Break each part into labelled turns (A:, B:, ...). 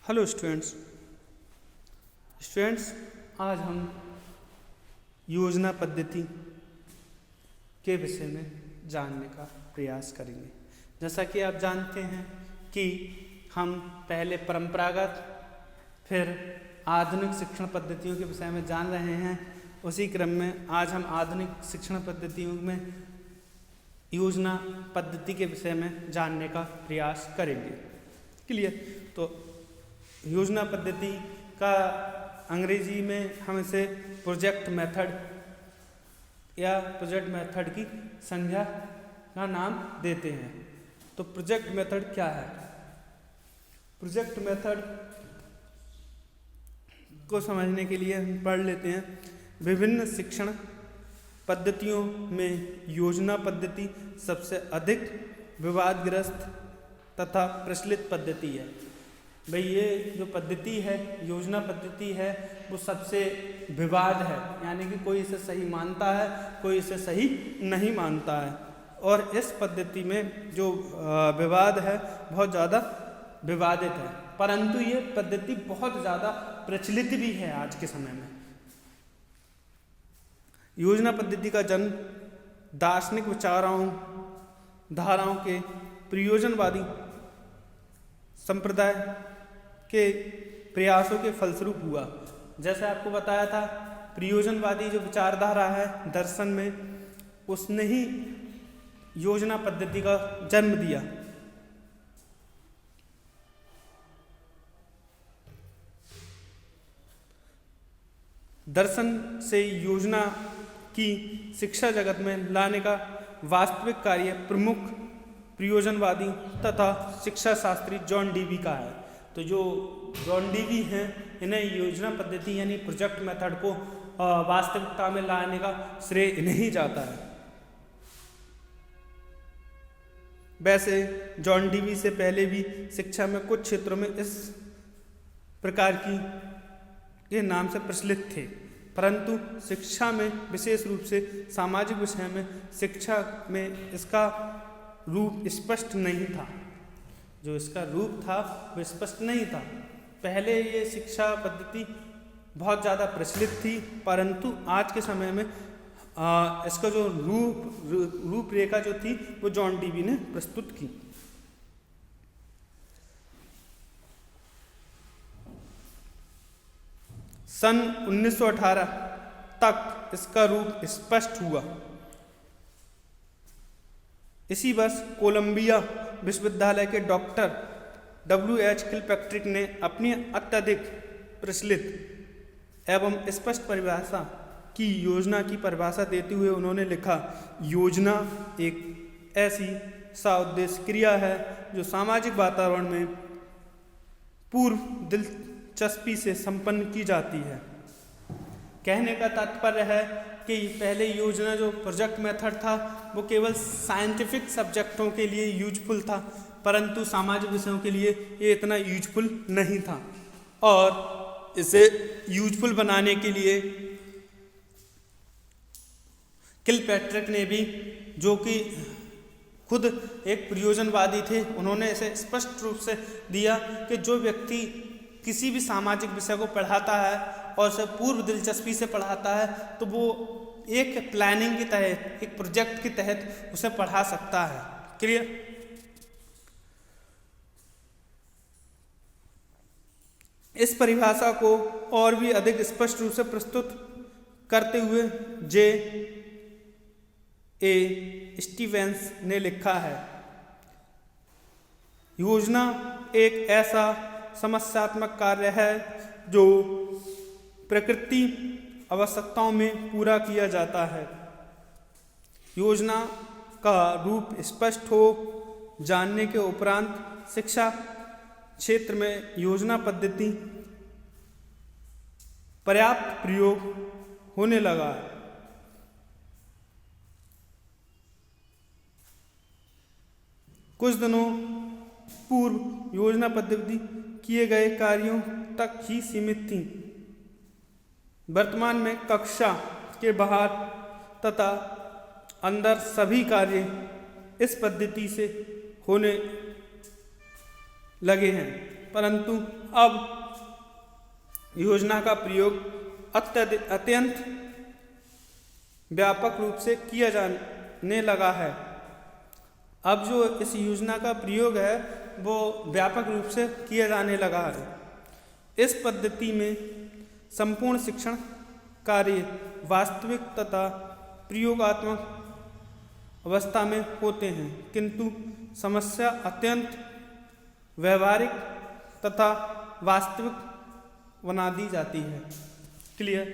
A: Hello students, आज हम योजना पद्धति के विषय में जानने का प्रयास करेंगे। जैसा कि आप जानते हैं कि हम पहले परंपरागत फिर आधुनिक शिक्षण पद्धतियों के विषय में जान रहे हैं। उसी क्रम में आज हम आधुनिक शिक्षण पद्धतियों में योजना पद्धति के विषय में जानने का प्रयास करेंगे। क्लियर? तो योजना पद्धति का अंग्रेजी में हम इसे प्रोजेक्ट मेथड या प्रोजेक्ट मेथड की संज्ञा का नाम देते हैं। तो प्रोजेक्ट मेथड क्या है? प्रोजेक्ट मेथड को समझने के लिए हम पढ़ लेते हैं। विभिन्न शिक्षण पद्धतियों में योजना पद्धति सबसे अधिक विवादग्रस्त तथा प्रचलित पद्धति है। भाई ये जो पद्धति है, योजना पद्धति है, वो सबसे विवाद है, यानी कि कोई इसे सही मानता है, कोई इसे सही नहीं मानता है। और इस पद्धति में जो विवाद है बहुत ज़्यादा विवादित है, परंतु ये पद्धति बहुत ज़्यादा प्रचलित भी है आज के समय में। योजना पद्धति का जन्म दार्शनिक धाराओं के प्रयोजनवादी संप्रदाय के प्रयासों के फलस्वरूप हुआ। जैसे आपको बताया था, प्रयोजनवादी जो विचारधारा है दर्शन में, उसने ही योजना पद्धति का जन्म दिया। दर्शन से योजना की शिक्षा जगत में लाने का वास्तविक कार्य प्रमुख प्रयोजनवादी तथा शिक्षा शास्त्री जॉन डीवी का है। तो जो जॉन डीवी हैं, इन्हें योजना पद्धति यानी प्रोजेक्ट मेथड को वास्तविकता में लाने का श्रेय इन्हें ही जाता है। वैसे जॉन डीवी से पहले भी शिक्षा में कुछ क्षेत्रों में इस प्रकार की के नाम से प्रचलित थे, परंतु शिक्षा में विशेष रूप से सामाजिक विषय में शिक्षा में इसका रूप स्पष्ट नहीं था। जो इसका रूप था वो स्पष्ट नहीं था। पहले ये शिक्षा पद्धति बहुत ज़्यादा प्रचलित थी, परंतु आज के समय में इसका जो रूपरेखा जो थी वो जॉन डीवी ने प्रस्तुत की। सन 1918 तक इसका रूप स्पष्ट हुआ। इसी वर्ष कोलंबिया विश्वविद्यालय के डॉक्टर W.H. किलपैट्रिक ने अपनी अत्यधिक प्रचलित एवं स्पष्ट परिभाषा की योजना की परिभाषा देते हुए उन्होंने लिखा, योजना एक ऐसी साउद्देश्य क्रिया है जो सामाजिक वातावरण में पूर्व दिलचस्पी से संपन्न की जाती है। कहने का तात्पर्य है कि पहले योजना जो प्रोजेक्ट मेथड था वो केवल साइंटिफिक सब्जेक्टों के लिए यूजफुल था, परंतु सामाजिक विषयों के लिए ये इतना यूजफुल नहीं था। और इसे यूजफुल बनाने के लिए किलपैट्रिक ने भी, जो कि खुद एक प्रयोजनवादी थे, उन्होंने इसे स्पष्ट रूप से दिया कि जो व्यक्ति किसी भी सामाजिक विषय को पढ़ाता है और उसे पूर्व दिलचस्पी से पढ़ाता है तो वो एक प्लानिंग के तहत, एक प्रोजेक्ट के तहत उसे पढ़ा सकता है। क्लियर? इस परिभाषा को और भी अधिक स्पष्ट रूप से प्रस्तुत करते हुए J.A. स्टीवेंस ने लिखा है, योजना एक ऐसा समस्यात्मक कार्य है जो प्रकृति आवश्यकताओं में पूरा किया जाता है। योजना का रूप स्पष्ट हो जानने के उपरांत शिक्षा क्षेत्र में योजना पद्धति पर्याप्त प्रयोग होने लगा। कुछ दिनों पूर्व योजना पद्धति किए गए कार्यों तक ही सीमित थी। वर्तमान में कक्षा के बाहर तथा अंदर सभी कार्य इस पद्धति से होने लगे हैं। परंतु अब योजना का प्रयोग अत्यंत व्यापक रूप से किया जाने लगा है। अब जो इस योजना का प्रयोग है वो व्यापक रूप से किया जाने लगा है। इस पद्धति में संपूर्ण शिक्षण कार्य वास्तविक तथा प्रयोगात्मक अवस्था में होते हैं, किंतु समस्या अत्यंत व्यवहारिक तथा वास्तविक बना दी जाती है। क्लियर?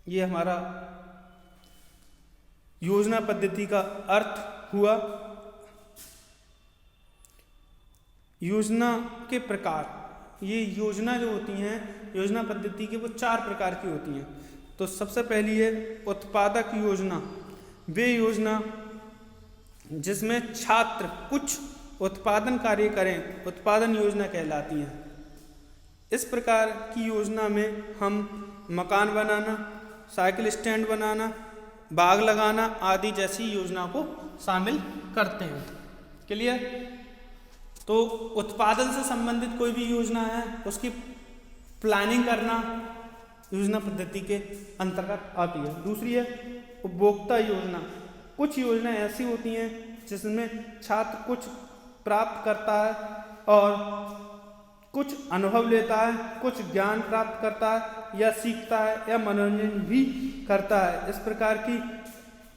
A: ये हमारा योजना पद्धति का अर्थ हुआ। योजना के प्रकार, ये योजना जो होती हैं योजना पद्धति के वो 4 प्रकार की होती हैं। तो सबसे पहली है उत्पादक योजना। वे योजना जिसमें छात्र कुछ उत्पादन कार्य करें, उत्पादन योजना कहलाती हैं। इस प्रकार की योजना में हम मकान बनाना, साइकिल स्टैंड बनाना, बाग लगाना आदि जैसी योजना को शामिल करते हैं। क्लियर? तो उत्पादन से संबंधित कोई भी योजना है उसकी प्लानिंग करना योजना पद्धति के अंतर्गत आती है। दूसरी है उपभोक्ता योजना। कुछ योजनाएं ऐसी होती हैं जिसमें छात्र कुछ प्राप्त करता है और कुछ अनुभव लेता है, कुछ ज्ञान प्राप्त करता है या सीखता है या मनोरंजन भी करता है। इस प्रकार की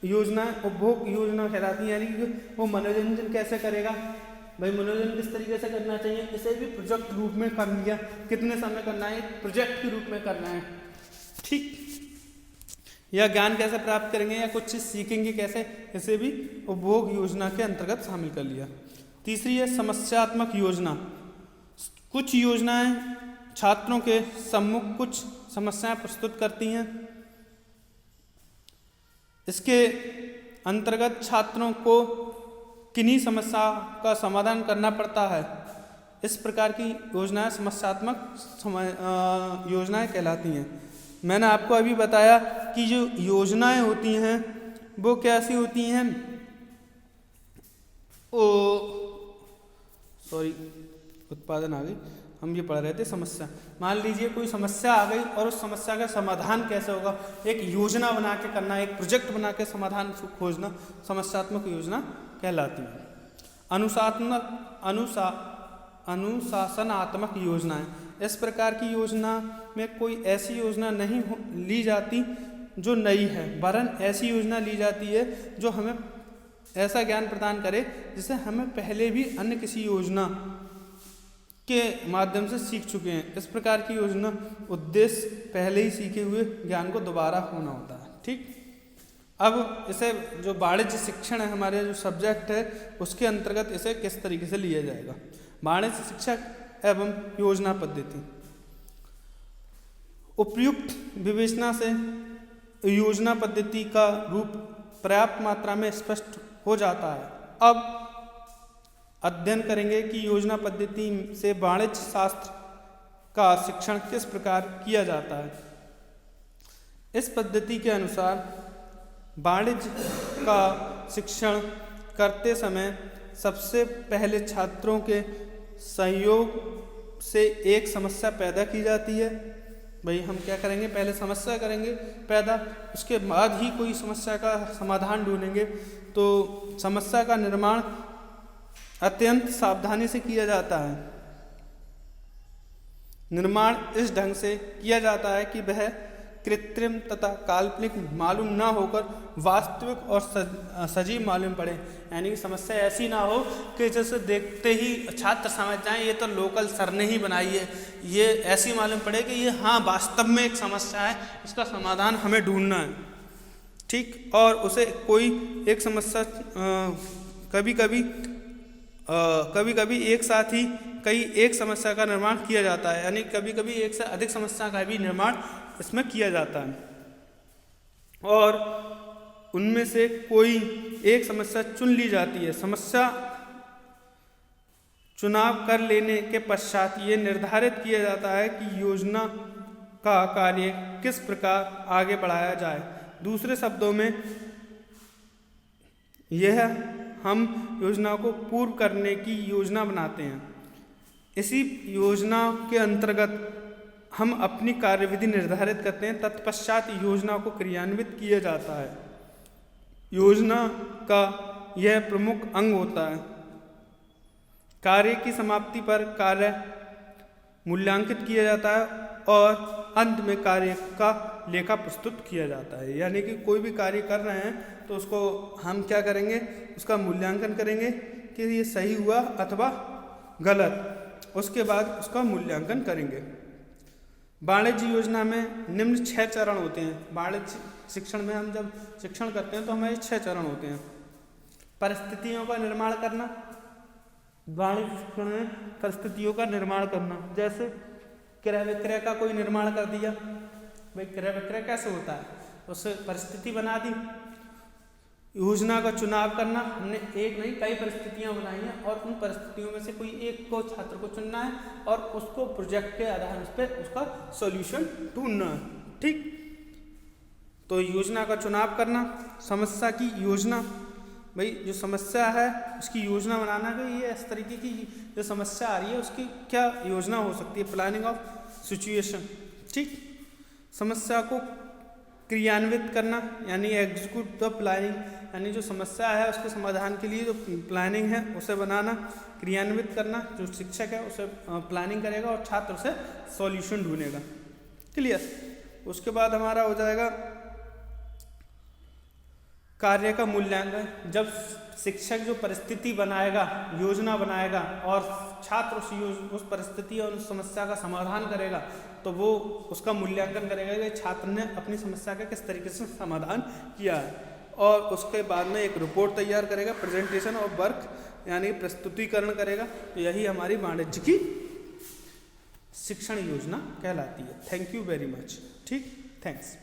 A: योजनाएं उपभोग योजना कहलाती हैं। यानी कि वो मनोरंजन कैसे करेगा, भाई मनोरंजन किस तरीके से करना चाहिए, इसे भी प्रोजेक्ट रूप में कर लिया, कितने समय करना है, प्रोजेक्ट के रूप में करना है। ठीक? या ज्ञान कैसे प्राप्त करेंगे या कुछ चीज़ सीखेंगे कैसे, इसे भी उपभोग योजना के अंतर्गत शामिल कर लिया। तीसरी है समस्यात्मक योजना। कुछ योजनाएं छात्रों के सम्मुख कुछ समस्याएं प्रस्तुत करती हैं। इसके अंतर्गत छात्रों को किन्हीं समस्या का समाधान करना पड़ता है। इस प्रकार की योजनाएं समस्यात्मक योजनाएं कहलाती हैं। मैंने आपको अभी बताया कि जो योजनाएं होती हैं वो कैसी होती हैं, उत्पादन आ गई, हम ये पढ़ रहे थे समस्या। मान लीजिए कोई समस्या आ गई और उस समस्या का समाधान कैसे होगा, एक योजना बना के करना, एक प्रोजेक्ट बना के समाधान खोजना समस्यात्मक योजना कहलाती है। अनुशासनात्मक योजनाएं। इस प्रकार की योजना में कोई ऐसी योजना नहीं ली जाती जो नई है, वरन ऐसी योजना ली जाती है जो हमें ऐसा ज्ञान प्रदान करे जिसे हमें पहले भी अन्य किसी योजना के माध्यम से सीख चुके हैं। इस प्रकार की योजना उद्देश्य पहले ही सीखे हुए ज्ञान को दोबारा होना होता है। ठीक? अब इसे जो वाणिज्य शिक्षण है, हमारे जो सब्जेक्ट है, उसके अंतर्गत इसे किस तरीके से लिया जाएगा। वाणिज्य शिक्षा एवं योजना पद्धति। उपयुक्त विवेचना से योजना पद्धति का रूप पर्याप्त मात्रा में स्पष्ट हो जाता है। अब अध्ययन करेंगे कि योजना पद्धति से वाणिज्य शास्त्र का शिक्षण किस प्रकार किया जाता है। इस पद्धति के अनुसार वाणिज्य का शिक्षण करते समय सबसे पहले छात्रों के सहयोग से एक समस्या पैदा की जाती है। भाई हम क्या करेंगे, पहले समस्या करेंगे पैदा, उसके बाद ही कोई समस्या का समाधान ढूंढेंगे। तो समस्या का निर्माण अत्यंत सावधानी से किया जाता है। निर्माण इस ढंग से किया जाता है कि वह कृत्रिम तथा काल्पनिक मालूम ना होकर वास्तविक और सजीव मालूम पड़े। यानी कि समस्या ऐसी ना हो कि जैसे देखते ही छात्र समझ जाएं ये तो लोकल सर ने ही बनाई है, ये ऐसी मालूम पड़े कि ये हाँ वास्तव में एक समस्या है, इसका समाधान हमें ढूंढना है। ठीक? और उसे कोई एक समस्या कभी कभी एक साथ ही कई एक समस्या का निर्माण किया जाता है। यानी कभी कभी एक से अधिक समस्या का भी निर्माण इसमें किया जाता है और उनमें से कोई एक समस्या चुन ली जाती है। समस्या चुनाव कर लेने के पश्चात ये निर्धारित किया जाता है कि योजना का कार्य किस प्रकार आगे बढ़ाया जाए। दूसरे शब्दों में यह हम योजना को पूर्ण करने की योजना बनाते हैं। इसी योजना के अंतर्गत हम अपनी कार्यविधि निर्धारित करते हैं, तत्पश्चात योजना को क्रियान्वित किया जाता है। योजना का यह प्रमुख अंग होता है। कार्य की समाप्ति पर कार्य मूल्यांकित किया जाता है और अंत में कार्य का लेखा प्रस्तुत किया जाता है। यानी कि कोई भी कार्य कर रहे हैं तो उसको हम क्या करेंगे, उसका मूल्यांकन करेंगे कि ये सही हुआ अथवा गलत, उसके बाद उसका मूल्यांकन करेंगे। वाणिज्य योजना में निम्न 6 चरण होते हैं। वाणिज्य शिक्षण में हम जब शिक्षण करते हैं तो हमारे 6 चरण होते हैं। परिस्थितियों का निर्माण करना, वाणिज्य शिक्षण में परिस्थितियों का निर्माण करना, जैसे क्रय विक्रय का कोई निर्माण कर दिया, भाई क्रय विक्रय कैसे होता है, उससे परिस्थिति बना दी। योजना का चुनाव करना, हमने एक नहीं कई परिस्थितियां बनाई हैं और उन परिस्थितियों में से कोई एक को छात्र को चुनना है और उसको प्रोजेक्ट के आधार पर उसका सॉल्यूशन ढूंढना है। ठीक, तो योजना का चुनाव करना। समस्या की योजना, भाई जो समस्या है उसकी योजना बनाना कि ये इस तरीके की जो समस्या आ रही है उसकी क्या योजना हो सकती है, प्लानिंग ऑफ सिचुएशन। ठीक, समस्या को क्रियान्वित करना यानी एग्जीक्यूट द प्लानिंग, यानी जो समस्या है उसके समाधान के लिए जो प्लानिंग है उसे बनाना, क्रियान्वित करना। जो शिक्षक है उसे प्लानिंग करेगा और छात्र उसे सॉल्यूशन ढूंढेगा। क्लियर। उसके बाद हमारा हो जाएगा कार्य का मूल्यांकन। जब शिक्षक जो परिस्थिति बनाएगा, योजना बनाएगा और छात्र उस परिस्थिति और उस समस्या का समाधान करेगा तो वो उसका मूल्यांकन करेगा कि छात्र ने अपनी समस्या का किस तरीके से समाधान किया है, और उसके बाद में एक रिपोर्ट तैयार करेगा, प्रेजेंटेशन और वर्क यानी प्रस्तुतिकरण करेगा। तो यही हमारी वाणिज्य की शिक्षण योजना कहलाती है। Thank you very much. ठीक, थैंक्स।